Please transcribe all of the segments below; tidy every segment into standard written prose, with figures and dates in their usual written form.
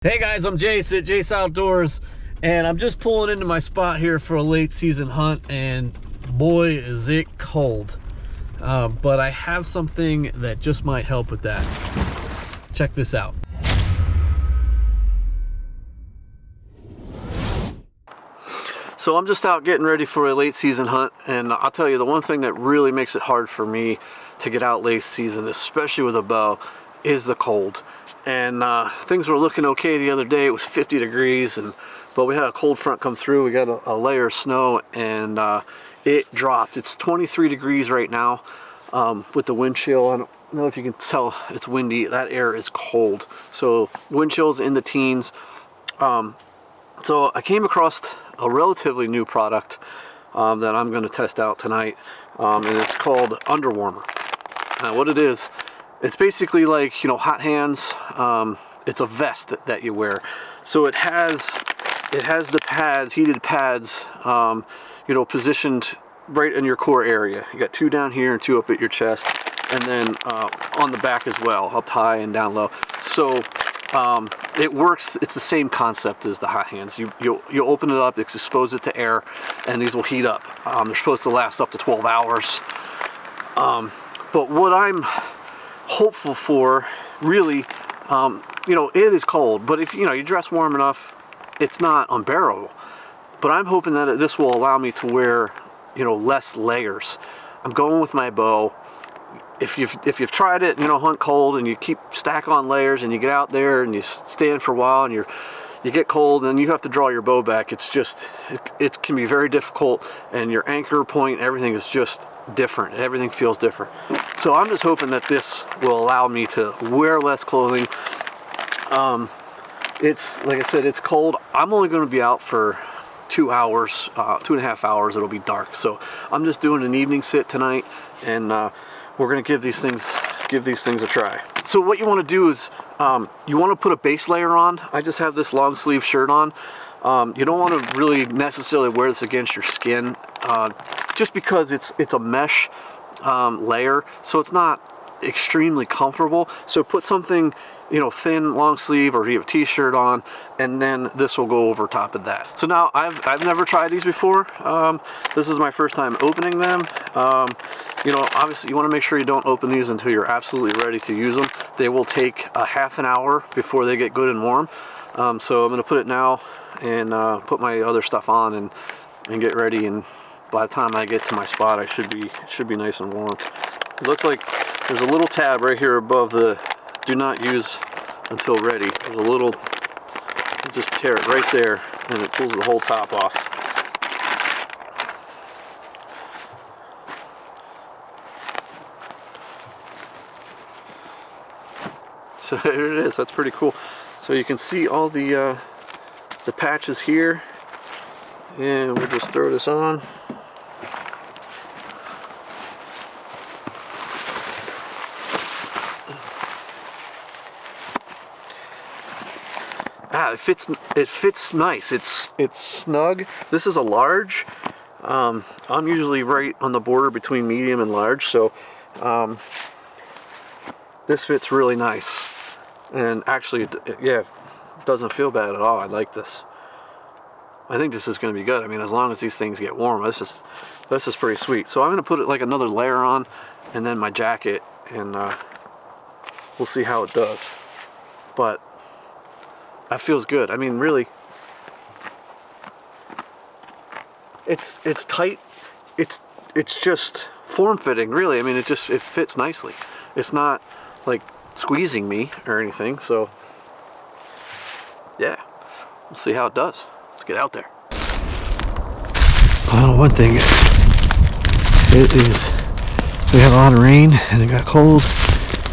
Hey guys, I'm Jase at Jase Outdoors, and I'm just pulling into my spot here for a late season hunt, and boy is it cold. But I have something that just might help with that. Check this out. So I'm just out getting ready for a late season hunt, and I'll tell you, the one thing that really makes it hard for me to get out late season, especially with a bow, is the cold. And things were looking okay the other day. It was 50 degrees, but we had a cold front come through. We got a layer of snow, and it dropped. It's 23 degrees right now with the wind chill. I don't know if you can tell, it's windy. That air is cold. So wind chill's in the teens. So I came across a relatively new product that I'm going to test out tonight, and it's called UnderWarmer. What it is, it's basically like, you know, hot hands. It's a vest that you wear. So it has the pads, heated pads, you know, positioned right in your core area. You got two down here and two up at your chest, and then on the back as well, up high and down low. So it works. It's the same concept as the hot hands. You open it up, expose it to air, and these will heat up. They're supposed to last up to 12 hours. But what I'm hopeful for, really, you know, it is cold, but if you dress warm enough, it's not unbearable. But I'm hoping that this will allow me to wear, you know, less layers. I'm going with my bow. If you've tried it, you know, hunt cold, and you keep stack on layers, and you get out there and you stand for a while, and you get cold, and you have to draw your bow back. It's just, it can be very difficult, and your anchor point, everything is just different. Everything feels different. So I'm just hoping that this will allow me to wear less clothing. It's, like I said, it's cold. I'm only going to be out for 2 hours, 2.5 hours. It'll be dark. So I'm just doing an evening sit tonight, and we're going to give these things a try. So what you want to do is you want to put a base layer on. I just have this long sleeve shirt on. You don't want to really necessarily wear this against your skin, just because it's a mesh layer, so it's not extremely comfortable. So put something, you know, thin, long sleeve, or you have a t-shirt on, and then this will go over top of that. So now I've never tried these before. This is my first time opening them. You know, obviously you want to make sure you don't open these until you're absolutely ready to use them. They will take a half an hour before they get good and warm. So I'm going to put it now and put my other stuff on and get ready, and by the time I get to my spot, I should be nice and warm. It looks like there's a little tab right here above the do not use until ready. There's a little, you just tear it right there, and it pulls the whole top off. So there it is. That's pretty cool. So you can see all the patches here, and we'll just throw this on. It fits nice. It's snug. This is a large. I'm usually right on the border between medium and large, so this fits really nice. And actually, yeah, it doesn't feel bad at all. I like this. I think this is going to be good. I mean, as long as these things get warm, this is pretty sweet. So I'm going to put it like another layer on, and then my jacket, and we'll see how it does. But that feels good. I mean, really, it's tight. It's just form-fitting, really. I mean, it fits nicely. It's not like squeezing me or anything. So yeah, we'll see how it does. Let's get out there. Well, one thing, it is, we had a lot of rain, and it got cold,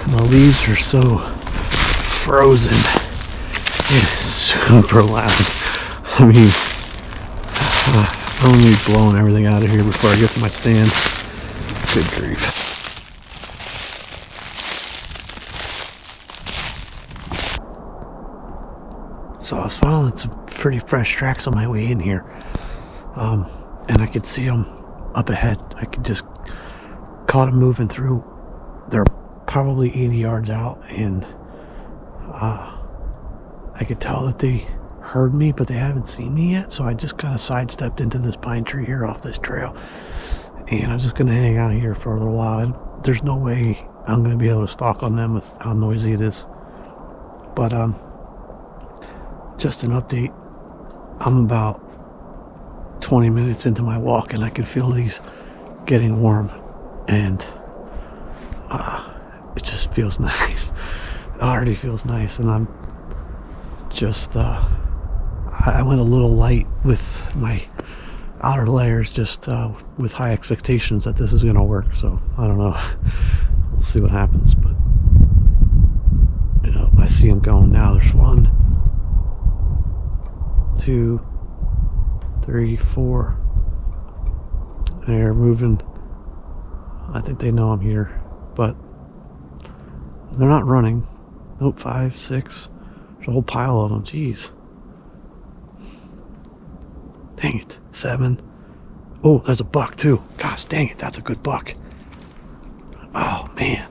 and the leaves are so frozen. It's super loud. I mean, I'm gonna be blowing everything out of here before I get to my stand. Good grief. So I was following some pretty fresh tracks on my way in here, and I could see them up ahead. I could just caught them moving through. They're probably 80 yards out, and I could tell that they heard me, but they haven't seen me yet. So I just kind of sidestepped into this pine tree here off this trail. And I'm just going to hang out here for a little while. And there's no way I'm going to be able to stalk on them with how noisy it is. But just an update. I'm about 20 minutes into my walk and I can feel these getting warm. And it just feels nice. It already feels nice. And I'm just, I went a little light with my outer layers, just with high expectations that this is going to work. So I don't know. We'll see what happens. But you know, I see them going now. There's 1, 2, 3, 4. They're moving. I think they know I'm here, but they're not running. Nope, 5, 6. There's a whole pile of them. Jeez. Dang it. 7. Oh, there's a buck too. Gosh, dang it. That's a good buck. Oh, man.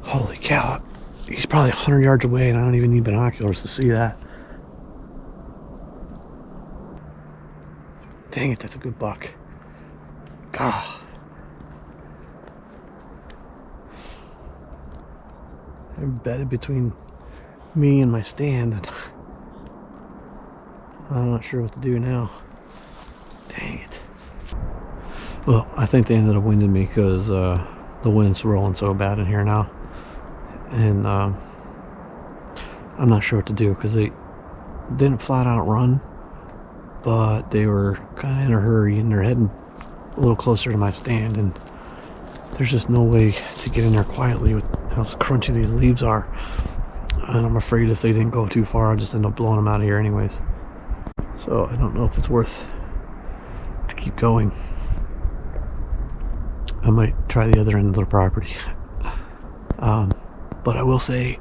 Holy cow. He's probably 100 yards away and I don't even need binoculars to see that. Dang it, that's a good buck. God. They're embedded between me and my stand. And I'm not sure what to do now. Dang it. Well, I think they ended up winding me because the wind's rolling so bad in here now. And I'm not sure what to do because they didn't flat out run, but they were kind of in a hurry and they're heading a little closer to my stand, and there's just no way to get in there quietly with how crunchy these leaves are. And I'm afraid if they didn't go too far, I'll just end up blowing them out of here anyways. So I don't know if it's worth to keep going. I might try the other end of the property. But I will say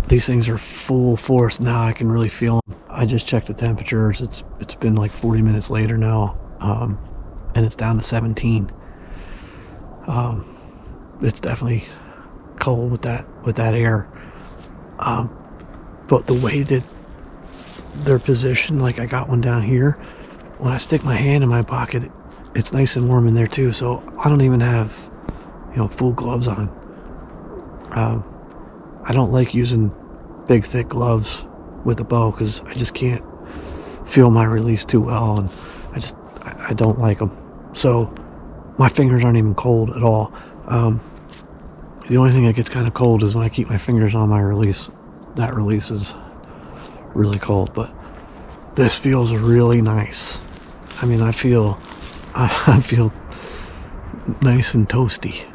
these things are full force now. I can really feel them. I just checked the temperatures. It's been like 40 minutes later now, and it's down to 17. It's definitely cold with that air. But the way that they're positioned, like I got one down here. When I stick my hand in my pocket, it's nice and warm in there too. So I don't even have, full gloves on. I don't like using big thick gloves with a bow because I just can't feel my release too well, and I don't like them. So my fingers aren't even cold at all. The only thing that gets kind of cold is when I keep my fingers on my release. That release is really cold, but this feels really nice. I mean, I feel nice and toasty.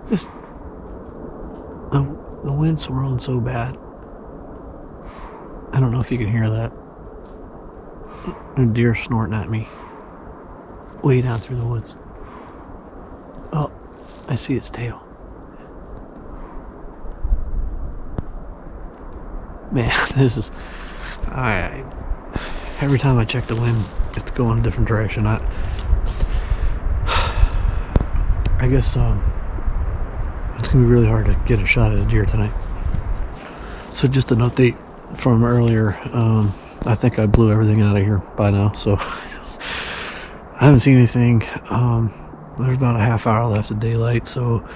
Just the wind's swirling so bad. I don't know if you can hear that. A deer snorting at me way down through the woods. Oh, I see its tail. Man, this is... every time I check the wind, it's going a different direction. I guess it's going to be really hard to get a shot at a deer tonight. So just an update from earlier. I think I blew everything out of here by now, so I haven't seen anything. There's about a half hour left of daylight, so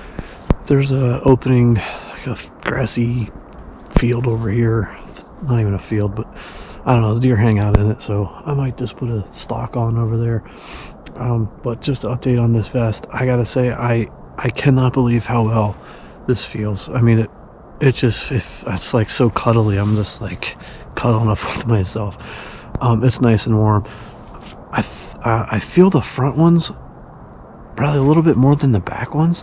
there's a opening, like a grassy field over here. It's not even a field, but I don't know, the deer hang out in it, so I might just put a stalk on over there. But just to update on this vest, I gotta say, I cannot believe how well this feels. I mean, it's like so cuddly. I'm just like cuddling up with myself. It's nice and warm. I feel the front ones probably a little bit more than the back ones.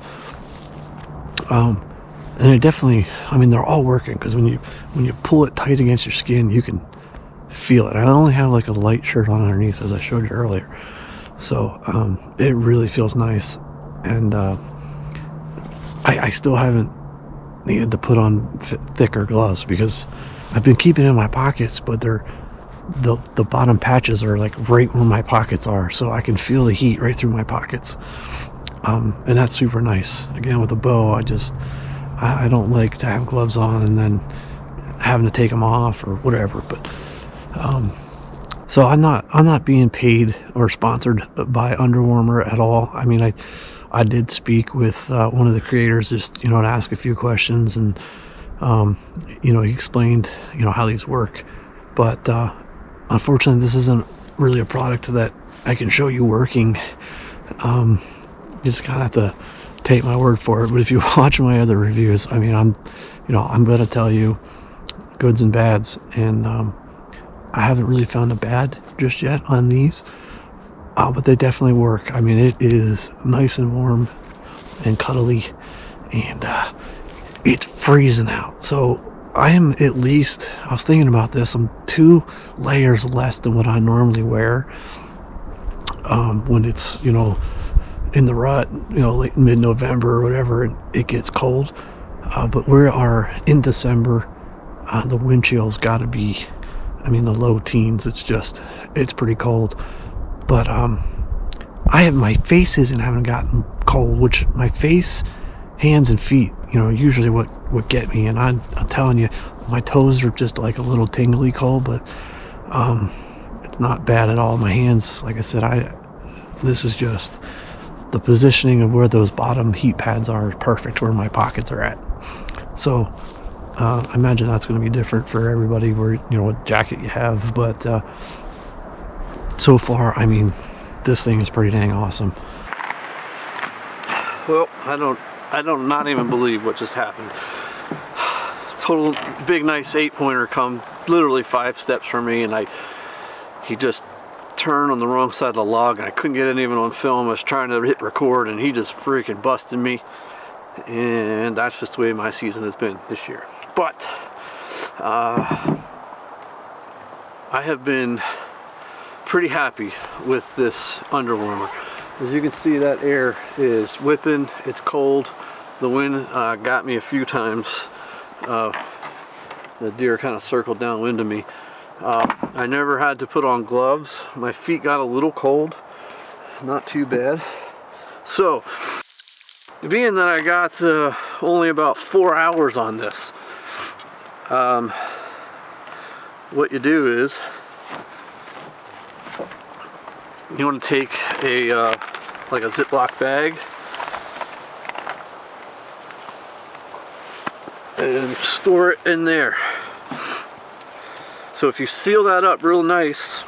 And it definitely, I mean, they're all working, because when you pull it tight against your skin, you can feel it. I only have like a light shirt on underneath, as I showed you earlier, so it really feels nice. And I still haven't needed to put on thicker gloves, because I've been keeping it in my pockets, but the bottom patches are like right where my pockets are, so I can feel the heat right through my pockets. And that's super nice. Again, with a bow, I don't like to have gloves on and then having to take them off or whatever. But so I'm not being paid or sponsored by UnderWarmer at all. I mean, I did speak with one of the creators, just, you know, to ask a few questions, and you know, he explained, you know, how these work. But unfortunately, this isn't really a product that I can show you working. You just kind of have to take my word for it. But if you watch my other reviews, I mean, I'm going to tell you goods and bads, and I haven't really found a bad just yet on these, but they definitely work. I mean, it is nice and warm and cuddly, and it's freezing out. So I was thinking about this, I'm 2 layers less than what I normally wear when it's, you know, in the rut, you know, late mid-November or whatever, and it gets cold. But we are in December. The wind chill's got to be, I mean, the low teens. It's pretty cold. But my face haven't gotten cold, which my face, hands, and feet, you know, usually what get me. And I'm telling you, my toes are just like a little tingly cold, but it's not bad at all. My hands, like I said, this is just the positioning of where those bottom heat pads are is perfect where my pockets are at. So I imagine that's going to be different for everybody, where, you know, what jacket you have. But so far, I mean, this thing is pretty dang awesome. Well, I don't not even believe what just happened. Total big nice 8-pointer come literally 5 steps from me, and he just turned on the wrong side of the log, and I couldn't get it even on film. I was trying to hit record, and he just freaking busted me. And that's just the way my season has been this year. But I have been pretty happy with this UnderWarmer. As you can see, that air is whipping. It's cold. The wind got me a few times. The deer kind of circled downwind of me. I never had to put on gloves. My feet got a little cold. Not too bad. So, being that I got only about 4 hours on this, what you do is you want to take like a Ziploc bag and store it in there. So if you seal that up real nice,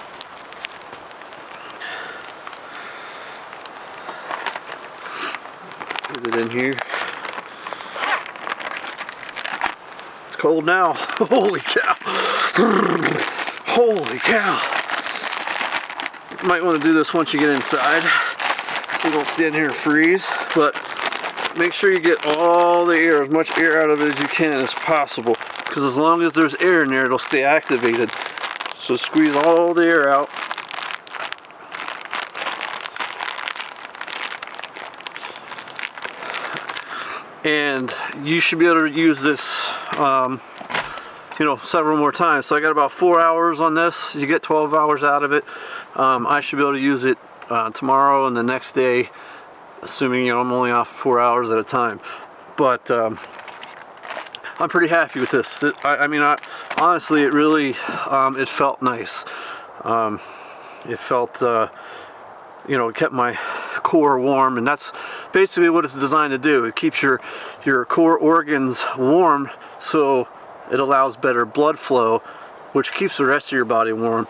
get it in here. It's cold now. Holy cow. Holy cow. You might want to do this once you get inside, so you don't stand here and freeze. But make sure you get all the air, as much air out of it as you can as possible, because as long as there's air in there, it'll stay activated. So squeeze all the air out. And you should be able to use this, you know, several more times. So I got about 4 hours on this. You get 12 hours out of it. I should be able to use it tomorrow and the next day, assuming, you know, I'm only off 4 hours at a time. But I'm pretty happy with this. I mean, honestly, it really, it felt nice. It felt, you know, it kept my core warm, and that's basically what it's designed to do. It keeps your core organs warm, so it allows better blood flow, which keeps the rest of your body warm.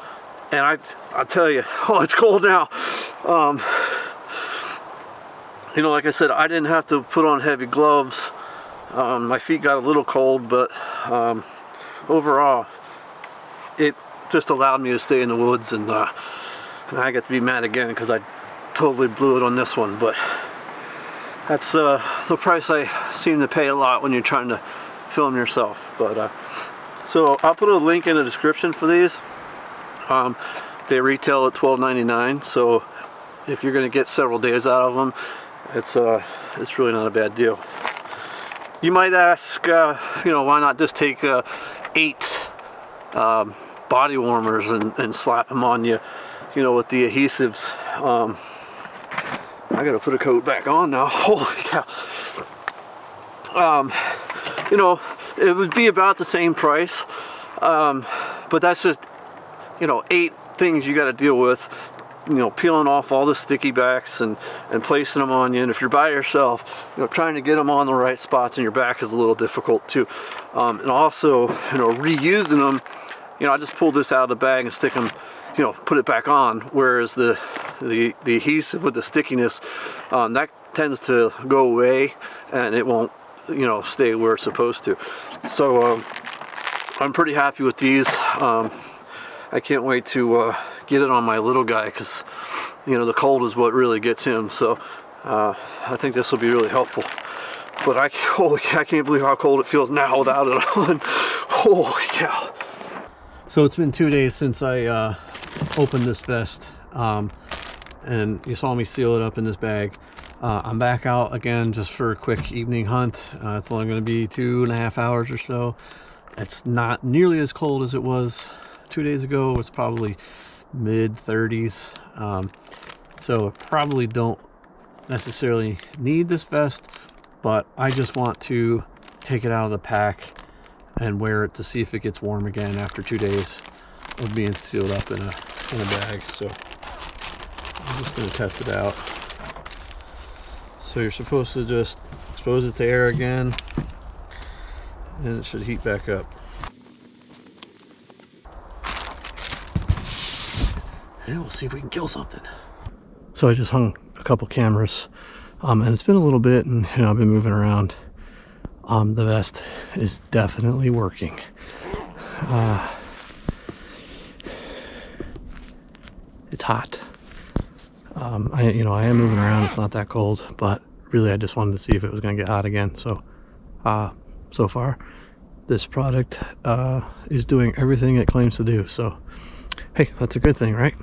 And I tell you, oh, it's cold now. You know, like I said, I didn't have to put on heavy gloves. My feet got a little cold, but overall, it just allowed me to stay in the woods, and I get to be mad again because I totally blew it on this one. But that's the price I seem to pay a lot when you're trying to film yourself. But so I'll put a link in the description for these. They retail at $12.99, so if you're going to get several days out of them, it's really not a bad deal. You might ask, you know, why not just take 8 body warmers and slap them on you, you know, with the adhesives. I gotta put a coat back on now. Holy cow. You know, it would be about the same price, but that's just, you know, 8 things you got to deal with. You know, peeling off all the sticky backs and placing them on you. And if you're by yourself, you know, trying to get them on the right spots in your back is a little difficult too. And also, you know, reusing them, you know, I just pull this out of the bag and stick them, you know, put it back on. Whereas the adhesive with the stickiness, that tends to go away and it won't, you know, stay where it's supposed to. So I'm pretty happy with these. I can't wait to get it on my little guy, because, you know, the cold is what really gets him. So I think this will be really helpful. But I can't believe how cold it feels now without it on. Holy cow. So it's been 2 days since I opened this vest, and you saw me seal it up in this bag. I'm back out again just for a quick evening hunt. It's only going to be 2.5 hours or so. It's not nearly as cold as it was 2 days ago. It's probably mid 30s. So I probably don't necessarily need this vest, but I just want to take it out of the pack and wear it to see if it gets warm again after 2 days of being sealed up in a bag. So I'm just going to test it out. So you're supposed to just expose it to air again, and it should heat back up. And we'll see if we can kill something. So I just hung a couple cameras, and it's been a little bit, and you know, I've been moving around. The vest is definitely working. It's hot. I am moving around. It's not that cold, but really I just wanted to see if it was going to get hot again. So so far this product is doing everything it claims to do. So hey, that's a good thing, right?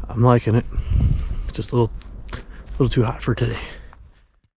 I'm liking it. It's just a little too hot for today.